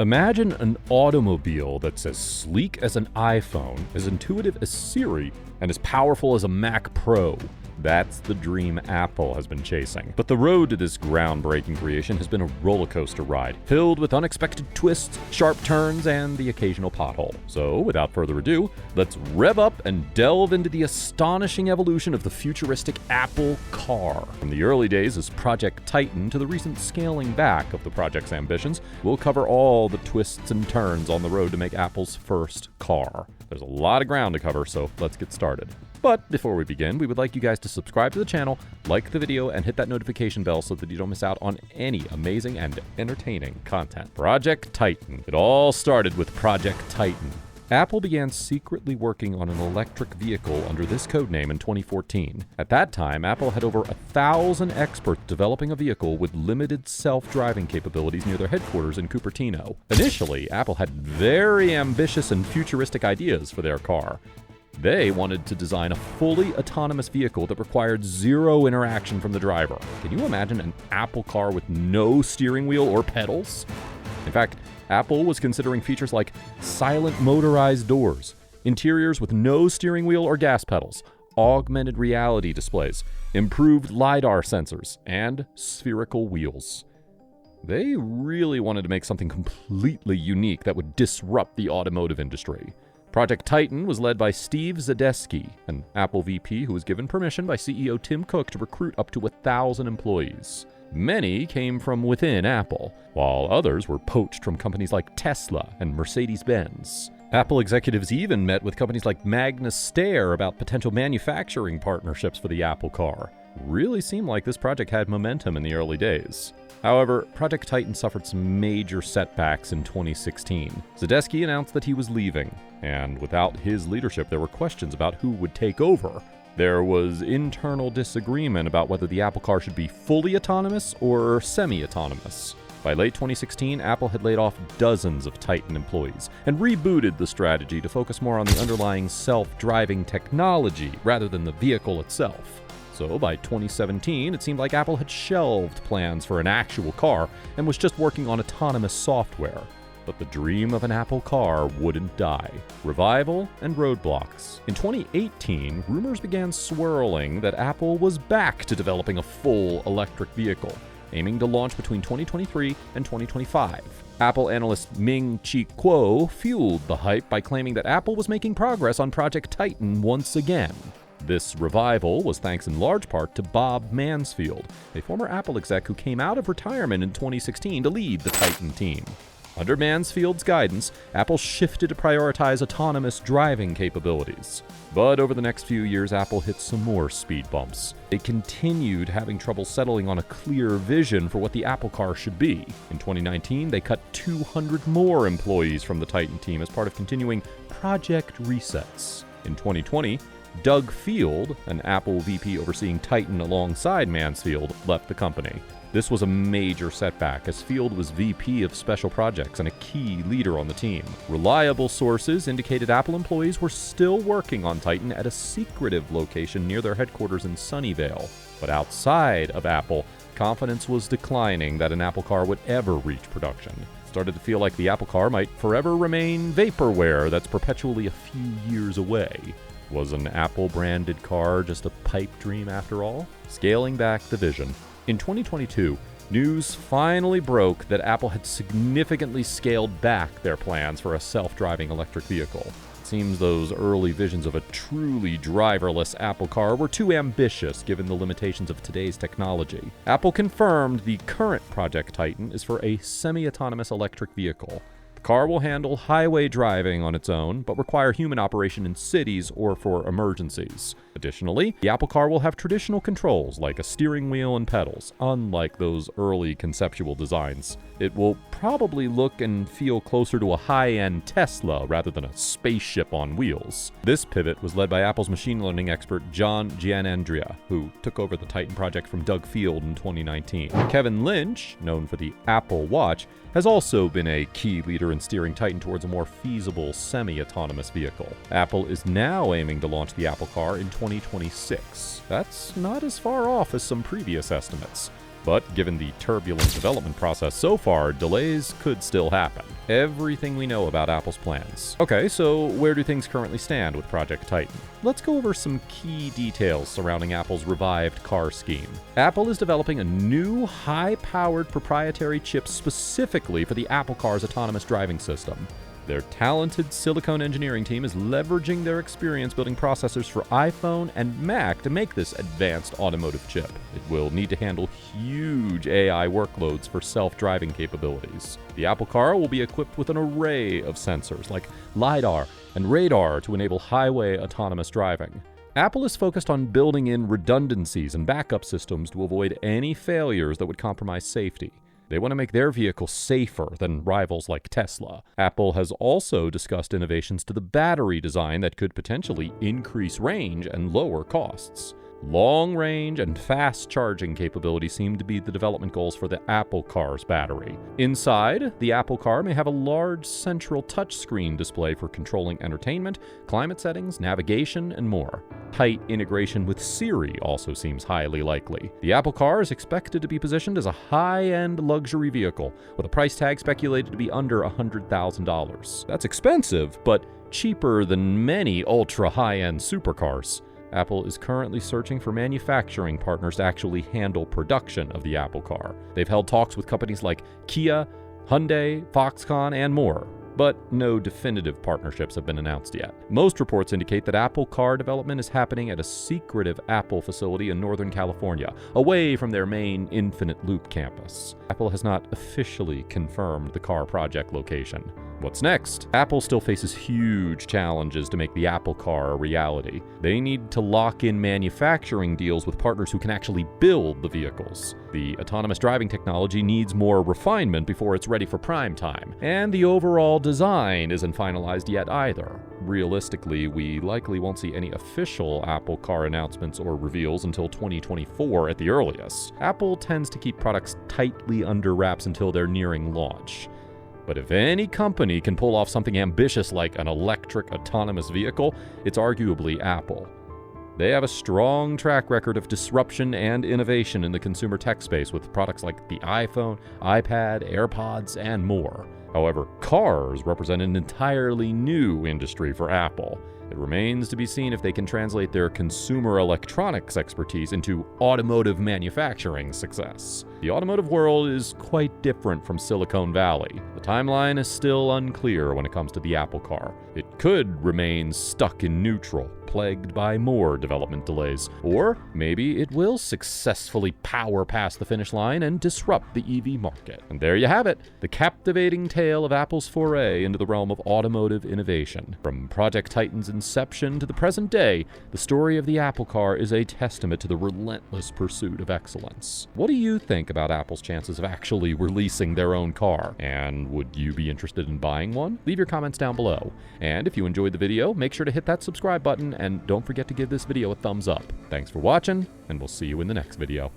Imagine an automobile that's as sleek as an iPhone, as intuitive as Siri, and as powerful as a Mac Pro. That's the dream Apple has been chasing. But the road to this groundbreaking creation has been a roller coaster ride, filled with unexpected twists, sharp turns, and the occasional pothole. So, without further ado, let's rev up and delve into the astonishing evolution of the futuristic Apple Car. From the early days as ProjectTitan to the recent scaling back of the project's ambitions, we'll cover all the twists and turns on the road to make Apple's first car. There's a lot of ground to cover, so let's get started. But before we begin, we would like you guys to subscribe to the channel, like the video, and hit that notification bell so that you don't miss out on any amazing and entertaining content. ProjectTitan. It all started with ProjectTitan. Apple began secretly working on an electric vehicle under this codename in 2014. At that time, Apple had over 1,000 experts developing a vehicle with limited self-driving capabilities near their headquarters in Cupertino. Initially, Apple had very ambitious and futuristic ideas for their car. They wanted to design a fully autonomous vehicle that required zero interaction from the driver. Can you imagine an Apple car with no steering wheel or pedals? In fact, Apple was considering features like silent motorized doors, interiors with no steering wheel or gas pedals, augmented reality displays, improved LiDAR sensors, and spherical wheels. They really wanted to make something completely unique that would disrupt the automotive industry. ProjectTitan was led by Steve Zadesky, an Apple VP who was given permission by CEO Tim Cook to recruit up to 1,000 employees. Many came from within Apple, while others were poached from companies like Tesla and Mercedes-Benz. Apple executives even met with companies like Magnus Steyr about potential manufacturing partnerships for the Apple Car. Really seemed like this project had momentum in the early days. However, ProjectTitan suffered some major setbacks in 2016. Zadesky announced that he was leaving, and without his leadership, there were questions about who would take over. There was internal disagreement about whether the Apple Car should be fully autonomous or semi-autonomous. By late 2016, Apple had laid off dozens of Titan employees and rebooted the strategy to focus more on the underlying self-driving technology rather than the vehicle itself. So by 2017, it seemed like Apple had shelved plans for an actual car and was just working on autonomous software. But the dream of an Apple car wouldn't die. Revival and roadblocks. In 2018, rumors began swirling that Apple was back to developing a full electric vehicle, aiming to launch between 2023 and 2025. Apple analyst Ming-Chi Kuo fueled the hype by claiming that Apple was making progress on ProjectTitan once again. This revival was thanks in large part to Bob Mansfield, a former Apple exec who came out of retirement in 2016 to lead the Titan team. Under Mansfield's guidance, Apple shifted to prioritize autonomous driving capabilities. But over the next few years, Apple hit some more speed bumps. They continued having trouble settling on a clear vision for what the Apple Car should be. In 2019, they cut 200 more employees from the Titan team as part of continuing project resets. In 2020, Doug Field, an Apple VP overseeing Titan alongside Mansfield, left the company. This was a major setback, as Field was VP of Special Projects and a key leader on the team. Reliable sources indicated Apple employees were still working on Titan at a secretive location near their headquarters in Sunnyvale. But outside of Apple, confidence was declining that an Apple Car would ever reach production. It started to feel like the Apple Car might forever remain vaporware that's perpetually a few years away. Was an Apple-branded car just a pipe dream after all? Scaling back the vision. In 2022, news finally broke that Apple had significantly scaled back their plans for a self-driving electric vehicle. It seems those early visions of a truly driverless Apple Car were too ambitious given the limitations of today's technology. Apple confirmed the current ProjectTitan is for a semi-autonomous electric vehicle. The car will handle highway driving on its own, but require human operation in cities or for emergencies. Additionally, the Apple Car will have traditional controls like a steering wheel and pedals, unlike those early conceptual designs. It will probably look and feel closer to a high-end Tesla rather than a spaceship on wheels. This pivot was led by Apple's machine learning expert John Gianandrea, who took over the Titan project from Doug Field in 2019. Kevin Lynch, known for the Apple Watch, has also been a key leader in steering Titan towards a more feasible semi-autonomous vehicle. Apple is now aiming to launch the Apple Car in 2026. That's not as far off as some previous estimates. But given the turbulent development process so far, delays could still happen. Everything we know about Apple's plans. Okay, so where do things currently stand with Project Titan? Let's go over some key details surrounding Apple's revived car scheme. Apple is developing a new, high-powered proprietary chip specifically for the AppleCar's autonomous driving system. Their talented silicon engineering team is leveraging their experience building processors for iPhone and Mac to make this advanced automotive chip. It will need to handle huge AI workloads for self-driving capabilities. The Apple Car will be equipped with an array of sensors like LiDAR and radar to enable highway autonomous driving. Apple is focused on building in redundancies and backup systems to avoid any failures that would compromise safety. They want to make their vehicle safer than rivals like Tesla. Apple has also discussed innovations to the battery design that could potentially increase range and lower costs. Long range and fast charging capability seem to be the development goals for the Apple Car's battery. Inside, the Apple Car may have a large central touchscreen display for controlling entertainment, climate settings, navigation, and more. Tight integration with Siri also seems highly likely. The Apple Car is expected to be positioned as a high-end luxury vehicle, with a price tag speculated to be under $100,000. That's expensive, but cheaper than many ultra-high-end supercars. Apple is currently searching for manufacturing partners to actually handle production of the Apple Car. They've held talks with companies like Kia, Hyundai, Foxconn, and more, but no definitive partnerships have been announced yet. Most reports indicate that Apple Car development is happening at a secretive Apple facility in Northern California, away from their main Infinite Loop campus. Apple has not officially confirmed the car project location. What's next? Apple still faces huge challenges to make the Apple Car a reality. They need to lock in manufacturing deals with partners who can actually build the vehicles. The autonomous driving technology needs more refinement before it's ready for prime time, and the overall design isn't finalized yet either. Realistically, we likely won't see any official Apple Car announcements or reveals until 2024 at the earliest. Apple tends to keep products tightly under wraps until they're nearing launch. But if any company can pull off something ambitious like an electric autonomous vehicle, it's arguably Apple. They have a strong track record of disruption and innovation in the consumer tech space with products like the iPhone, iPad, AirPods, and more. However, cars represent an entirely new industry for Apple. It remains to be seen if they can translate their consumer electronics expertise into automotive manufacturing success. The automotive world is quite different from Silicon Valley. The timeline is still unclear when it comes to the Apple Car. It could remain stuck in neutral, plagued by more development delays. Or maybe it will successfully power past the finish line and disrupt the EV market. And there you have it, the captivating tale of Apple's foray into the realm of automotive innovation. From Project Titan's inception to the present day, the story of the Apple Car is a testament to the relentless pursuit of excellence. What do you think about Apple's chances of actually releasing their own car? And would you be interested in buying one? Leave your comments down below. And if you enjoyed the video, make sure to hit that subscribe button and don't forget to give this video a thumbs up. Thanks for watching, and we'll see you in the next video.